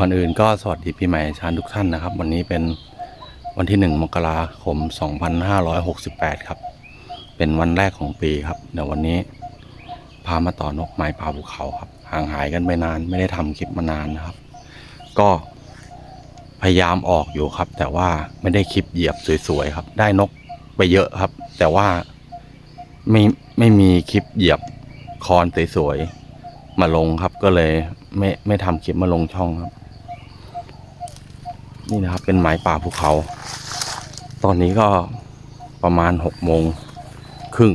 ก่อนอื่นก็สวัสดีปีใหม่ชาญทุกท่านนะครับวันนี้เป็นวันที่1 มกราคม 2568 ครับเป็นวันแรกของปีครับเดี๋ยววันนี้พามาต่อนกไม้ป่าภูเขาครับห่างหายกันไปนานไม่ได้ทำคลิปมานานนะครับก็พยายามออกอยู่ครับแต่ว่าไม่ได้คลิปเหยียบสวยๆครับได้นกไปเยอะครับแต่ว่าไม่มีคลิปเหยียบคอนสวยๆมาลงครับก็เลยไม่ทำคลิปมาลงช่องครับนี่นะครับเป็นไม้ป่าภูเขาตอนนี้ก็ประมาณ6 โมงครึ่ง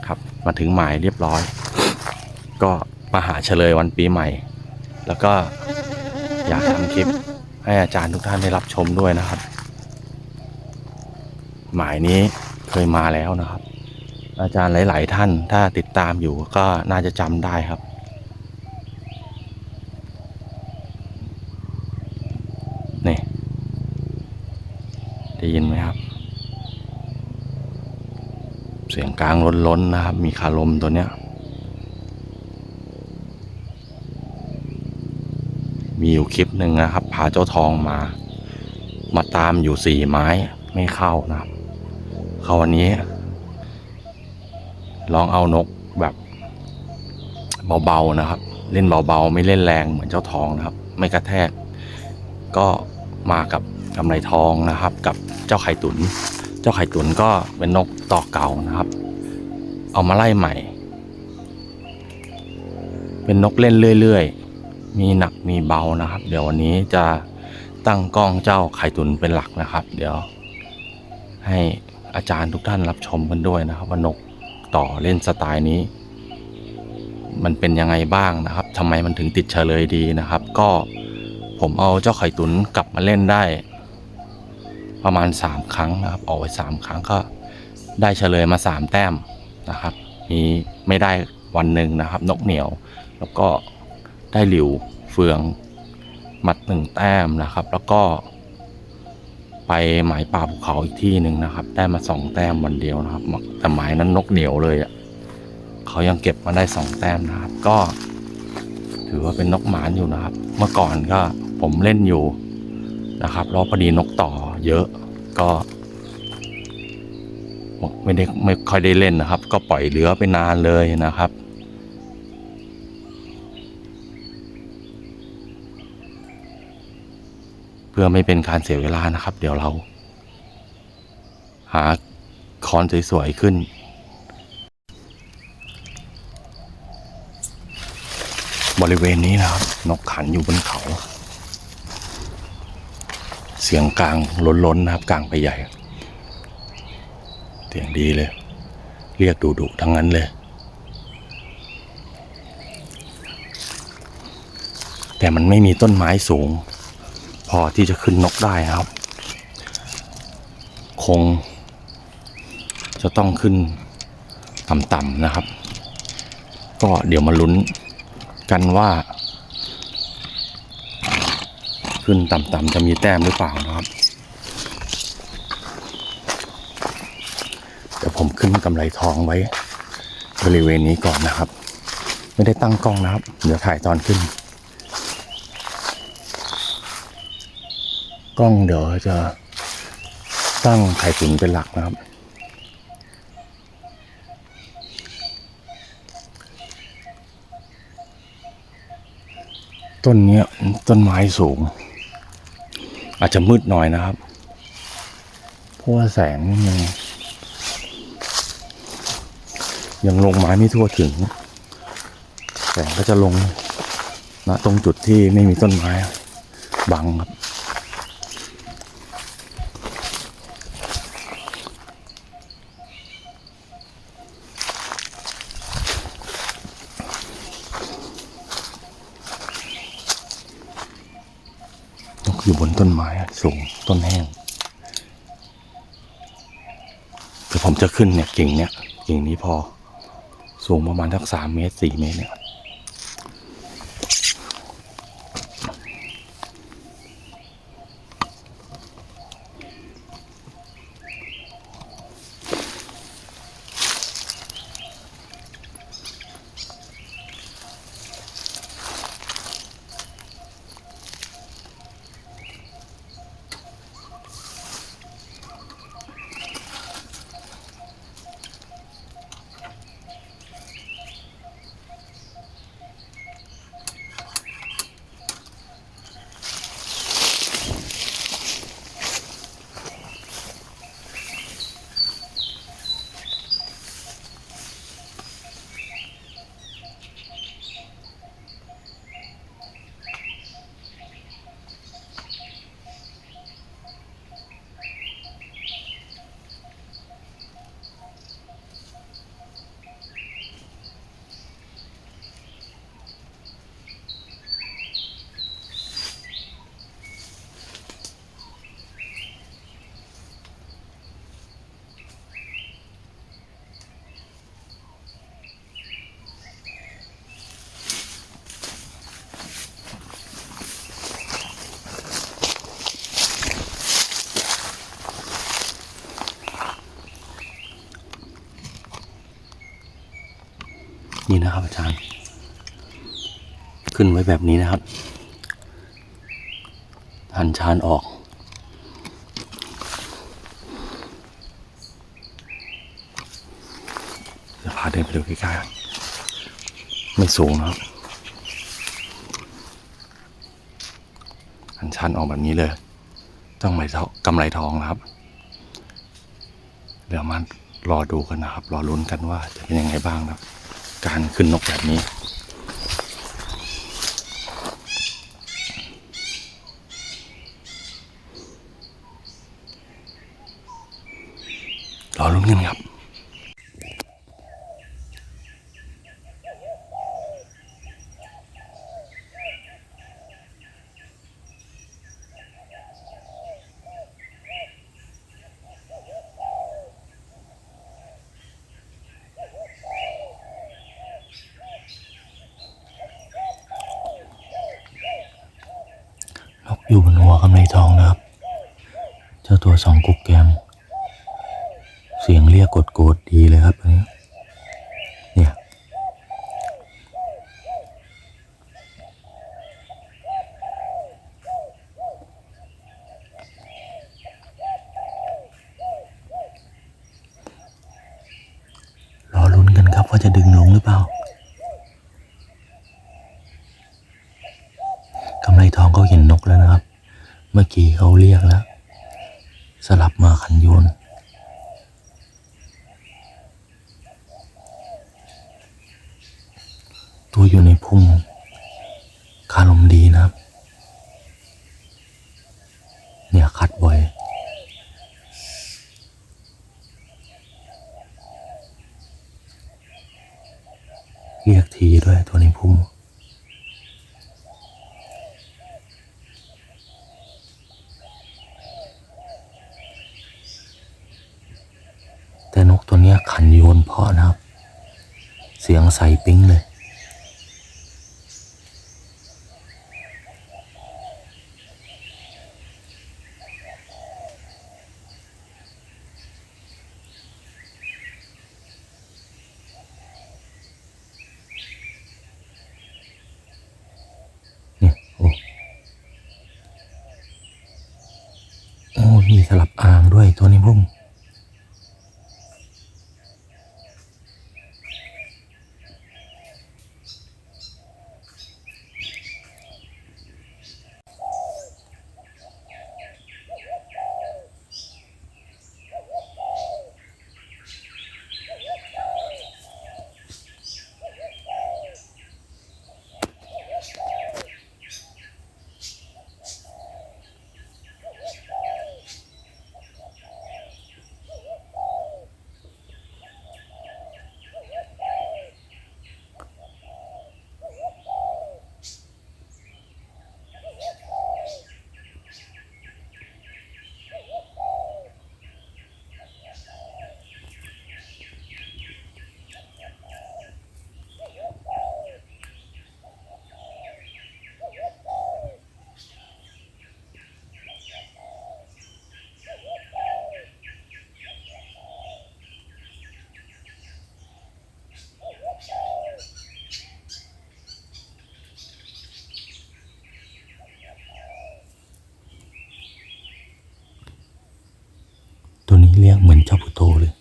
ครับมาถึงหมายเรียบร้อยก็มาหาเฉลยวันปีใหม่แล้วก็อยากทำคลิปให้อาจารย์ทุกท่านได้รับชมด้วยนะครับหมายนี้เคยมาแล้วนะครับอาจารย์หลายๆท่านถ้าติดตามอยู่ก็น่าจะจำได้ครับนี่ได้ยินไหมครับเสียงกลางล้นๆนะครับมีคาลมตัวเนี้ยมีอยู่คลิปหนึ่งนะครับพาเจ้าทองมาตามอยู่4 ไม้ไม่เข้านะครับเขาวันนี้ลองเอานกแบบเบาๆนะครับเล่นเบาๆไม่เล่นแรงเหมือนเจ้าทองนะครับไม่กระแทกก็มากับกำไรทองนะครับกับเจ้าไข่ตุ๋นก็เป็นนกต่อเก่านะครับเอามาไล่ใหม่เป็นนกเล่นเรื่อยๆมีหนักมีเบานะครับเดี๋ยววันนี้จะตั้งกล้องเจ้าไข่ตุ๋นเป็นหลักนะครับเดี๋ยวให้อาจารย์ทุกท่านรับชมกันด้วยนะครับว่านกต่อเล่นสไตล์นี้มันเป็นยังไงบ้างนะครับทำไมมันถึงติดเฉลยดีนะครับก็ผมเอาเจ้าไข่ตุ๋นกลับมาเล่นได้ประมาณ3 ครั้งนะครับออกไป3 ครั้งก็ได้เฉลยมา3 แต้มนะครับมีไม่ได้วันหนึ่งนะครับนกเหนียวแล้วก็ได้หลิวเฟืองมัด1 แต้มนะครับแล้วก็ไปหมายป่าภูเขาอีกที่หนึ่งนะครับได้มา2 แต้มวันเดียวนะครับแต่หมายนั้นนกเหนียวเลยอ่ะเขายังเก็บมาได้2 แต้มนะครับก็ถือว่าเป็นนกหมานอยู่นะครับเมื่อก่อนก็ผมเล่นอยู่นะครับแล้วพอดีนกต่อเยอะก็ไม่ค่อยได้เล่นนะครับก็ปล่อยเหลือไปนานเลยนะครับเพื่อไม่เป็นการเสียเวลานะครับเดี๋ยวเราหาคอนสวยๆขึ้นบริเวณนี้นะครับนกขันอยู่บนเขาเสียงกลางล้นๆนะครับกลางไปใหญ่เสียงดีเลยเรียกดุๆทั้งนั้นเลยแต่มันไม่มีต้นไม้สูงพอที่จะขึ้นนกได้ครับคงจะต้องขึ้นต่ำๆนะครับก็เดี๋ยวมาลุ้นกันว่าขึ้นต่ำๆจะมีแต้มหรือเปล่านะครับเดี๋ยวผมขึ้นกำไรทองไว้บริเวณนี้ก่อนนะครับไม่ได้ตั้งกล้องนะครับเดี๋ยวถ่ายตอนขึ้นกล้องเดี๋ยวจะตั้งไข่ตุ๋นเป็นหลักนะครับต้นนี้ต้นไม้สูงอาจจะมืดหน่อยนะครับเพราะว่าแสงยังลงไม้ไม่ทั่วถึงแสงก็จะลงณตรงจุดที่ไม่มีต้นไม้บังครับอยู่บนต้นไม้สูงต้นแห้งเดี๋ยวผมจะขึ้นเนี่ยกิ่งนี้พอสูงประมาณสัก3 เมตร 4 เมตรเนี่ย นี่นะครับอาจารย์ขึ้นไว้แบบนี้นะครับหันชานออกเดี๋ยวพาเดินไปดูใกล้ๆไม่สูงนะครับหันชานออกแบบนี้เลยต้องกำไรทองนะครับเดี๋ยวมารอดูกันนะครับรอลุ้นกันว่าจะเป็นยังไงบ้างนะครับการขึ้นนกแบบนี้รอลุ้นกันครับนกอยู่บนหัวกำไรทองนะครับเจ้าตัวสองกุ๊กแกมเสียงเรียกโกรธดีเลยครับอันนี้เนี่ยรอลุ้นกันครับว่าจะดึงลงหรือเปล่ากำไรทองเขาเห็นนกแล้วนะครับเมื่อกี้เขาเรียกแล้วสลับมาขันโยนตัวอยู่ในพุ่มคาลมดีนะครับเนี่ยคัดบ่อยเรียกทีด้วยตัวในพุ่มแต่นกตัวเนี้ยขันโยนเพราะนะครับเสียงใสปิ๊งเลยเนี่ยโอ้มีสลับอ่างด้วยตัวในพุ่มตัวนี้เรียกเหมือนเจ้าพุโตเลย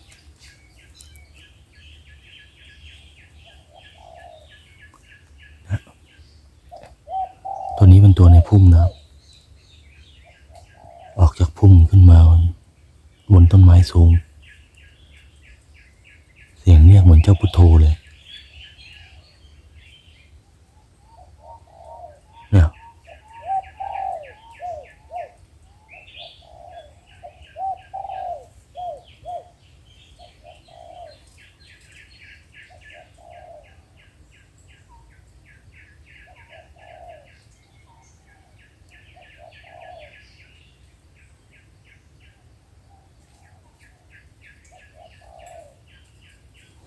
ตัวนี้เป็นตัวในพุ่มนะครับออกจากพุ่มขึ้นมาบนต้นไม้สูงเสียงเรียกเหมือนเจ้าพุโตเลยเนี่ย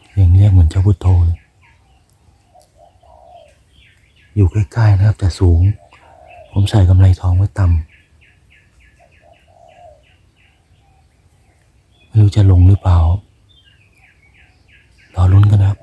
เสียงเรียกเหมือนเจ้าพุโตเลยอยู่ใกล้ๆนะครับแต่สูงผมใส่กำไรทองไว้ต่ำไม่รู้จะลงหรือเปล่ารอลุ้นกันนะครับ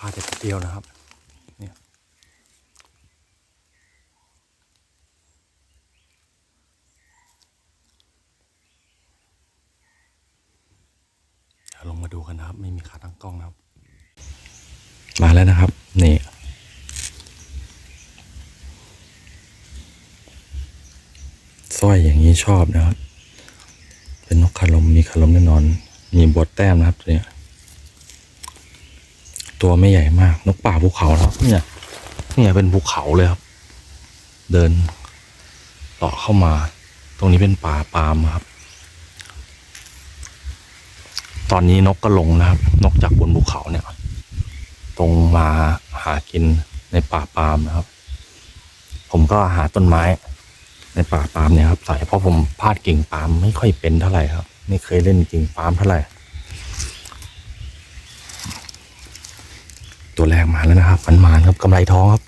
าแต่เดียวนะครับเนี่ยเดี๋ยวลงมาดูกันนะครับไม่มีขาตั้งกล้องนะครับมาแล้วนะครับนี่สร้อยอย่างนี้ชอบนะครับเป็นนกขาลมมีขาลมแน่นอนมีบดแต้มนะครับเนี่ยตัวไม่ใหญ่มากนกป่าภูเขาแล้วเนี่ยเป็นภูเขาเลยครับเดินต่อเข้ามาตรงนี้เป็นป่าปาล์มครับตอนนี้นกก็ลงนะครับนกจากบนภูเขาเนี่ยตรงมาหากินในป่าปาล์มนะครับผมก็หาต้นไม้ในป่าปาล์มเนี่ยครับใส่เพราะผมพาดกิ่งปาล์มไม่ค่อยเป็นเท่าไหร่ครับไม่เคยเล่นกิ่งปาล์มเท่าไหร่ตัวแรกมาแล้วนะครับมันครับกำไรทองครับ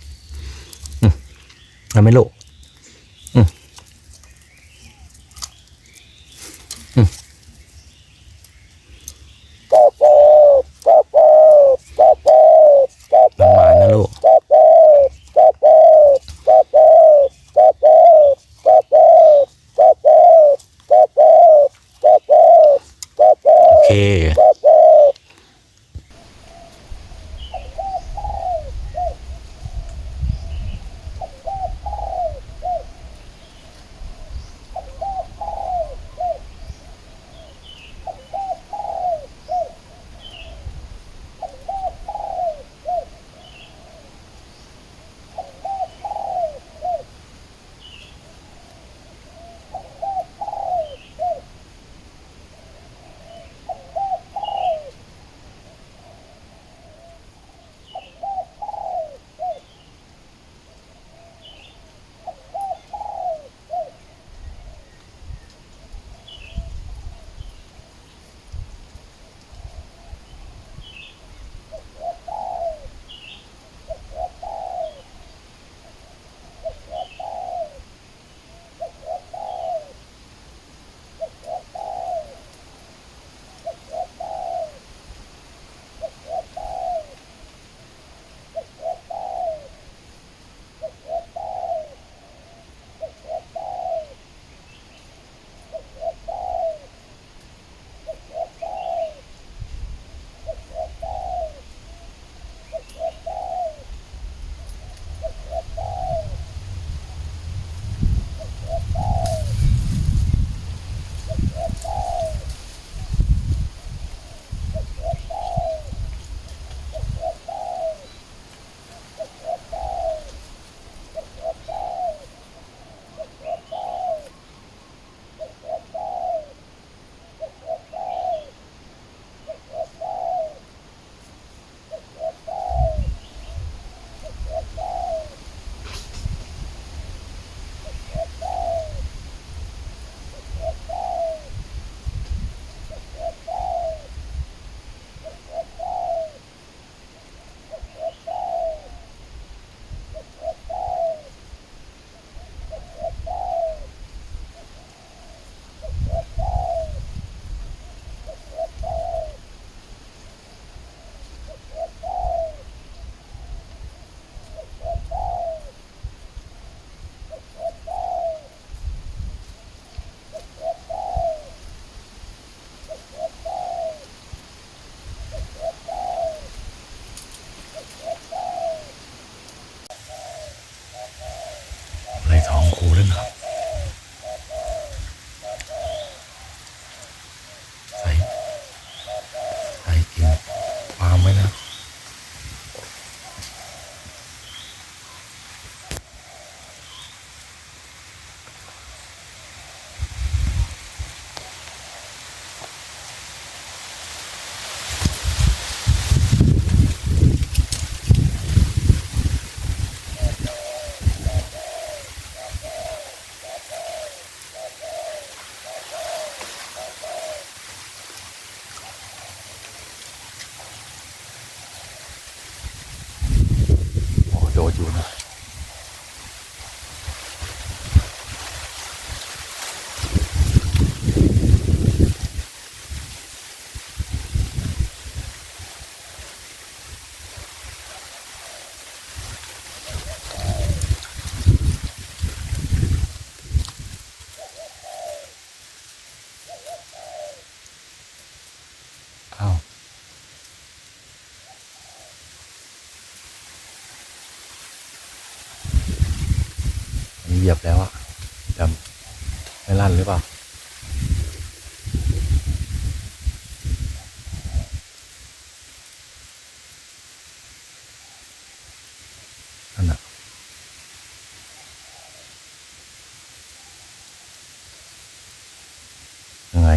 ทำไมลูกมันมานะลูกโอเคไรทองคูแล้วนะครับใส่กิ่งปาล์มไว้นะโอ้โดดอยู่นะ ยียบแล้วอะแต่ไม่ลั่นหรือเปล่านั่นอะยังไง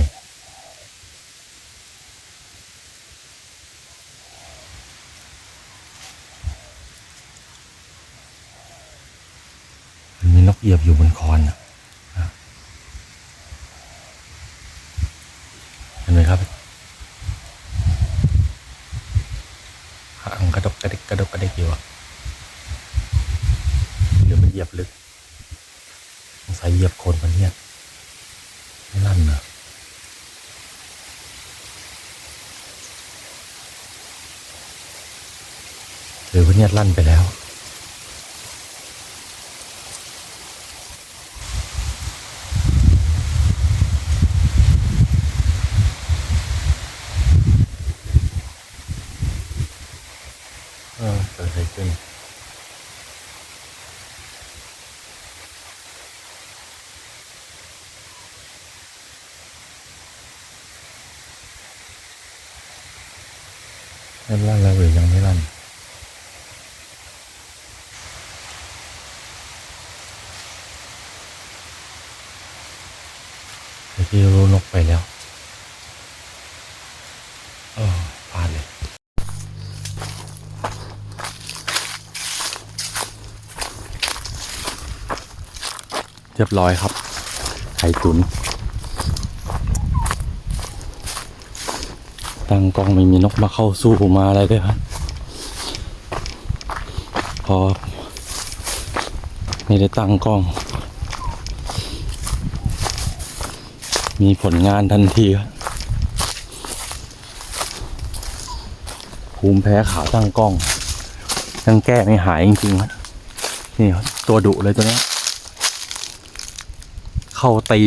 มันมีนกเหยียบอยู่บนคอนอะเห็นไหมครับหางกระดกกระดิกกระดกกระดิกอยู่อะหรือมันเหยียบลึกสงสัยเหยียบโคนมันเนี่ยไม่ลั่นนะหรือว่าเนี่ยลั่นไปแล้วเกิดอะไรขึ้นไม่ลั่นแล้วหรือยังไม่ลั่นไอ้ที่รู้นกไปแล้วพลาดเลยเรียบร้อยครับไข่ตุ๋นตั้งกล้องไม่มีนกมาเข้าสู้มาอะไรด้วยครับพอไม่ได้ตั้งกล้องมีผลงานทันทีครับภูมิแพ้ขาตั้งกล้องยังแก้ไม่หายจริงๆครับนี่ครับตัวดุเลยตัวนี้เข้าตี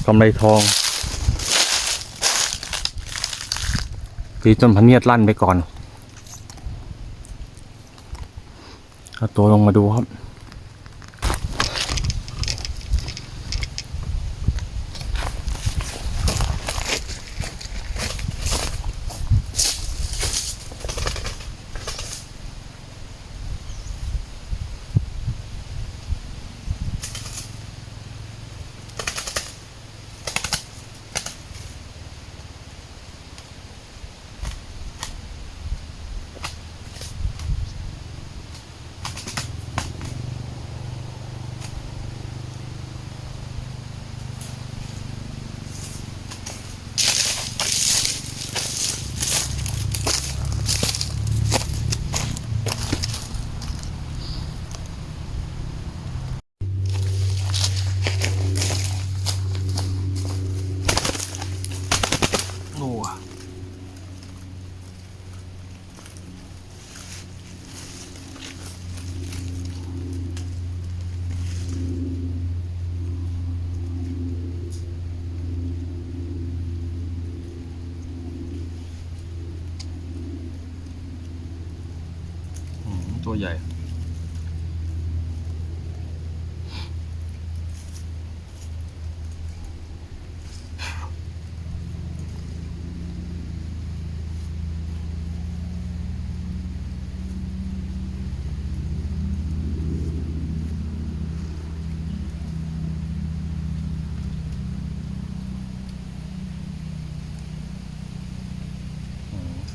กำไรทองตีจนพะเนียดลั่นไปก่อนเอาตัวลงมาดูครับตัวใหญ่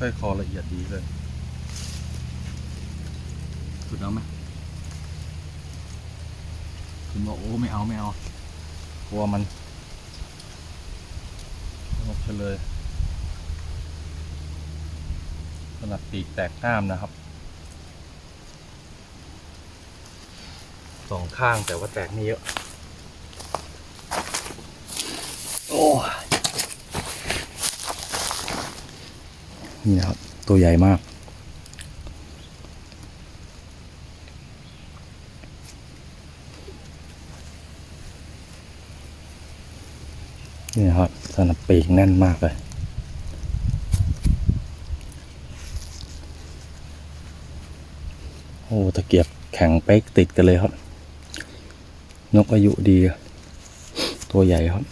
สร้อยคอละเอียดดีเลยสุดเอาไหมคุณบอกโอ้ไม่เอากลัวมันนกเฉลยขนาดปีกแตกง่ามนะครับสองข้างแต่ว่าแตกไม่เยอะโอ้นี่นะครับตัวใหญ่มากนี่ครับสนับปีกแน่นมากเลยโอ้ตะเกียบแข็งเป๊กติดกันเลยครับ นกอายุดี ตัวใหญ่ครับ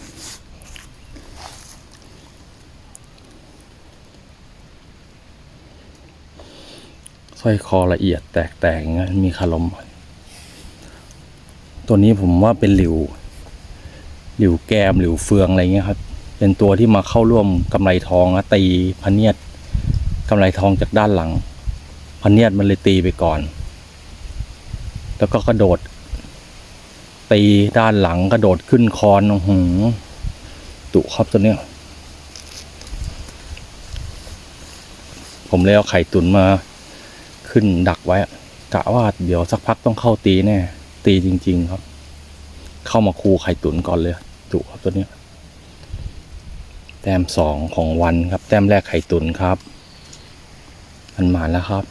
สร้อยคอละเอียดแตกๆมีคาลมตัวนี้ผมว่าเป็นหลิวแกมหลิวเฟืองอะไรเงี้ยครับเป็นตัวที่มาเข้าร่วมกำไรทองนะตีพะเนียดกำไรทองจากด้านหลังพะเนียดมันเลยตีไปก่อนแล้วก็กระโดดตีด้านหลังกระโดดขึ้นคอนดุครับตัวเนี้ยผมเลยเอาไข่ตุ๋นมาขึ้นดักไว้กะว่าเดี๋ยวสักพักต้องเข้าตีแน่ตีจริงๆครับเข้ามาคูไข่ตุ๋นก่อนเลยดุครับตัวเนี้ยแต้ม2ของวันครับแต้มแรกไข่ตุ๋นครับมันมาแล้วครับ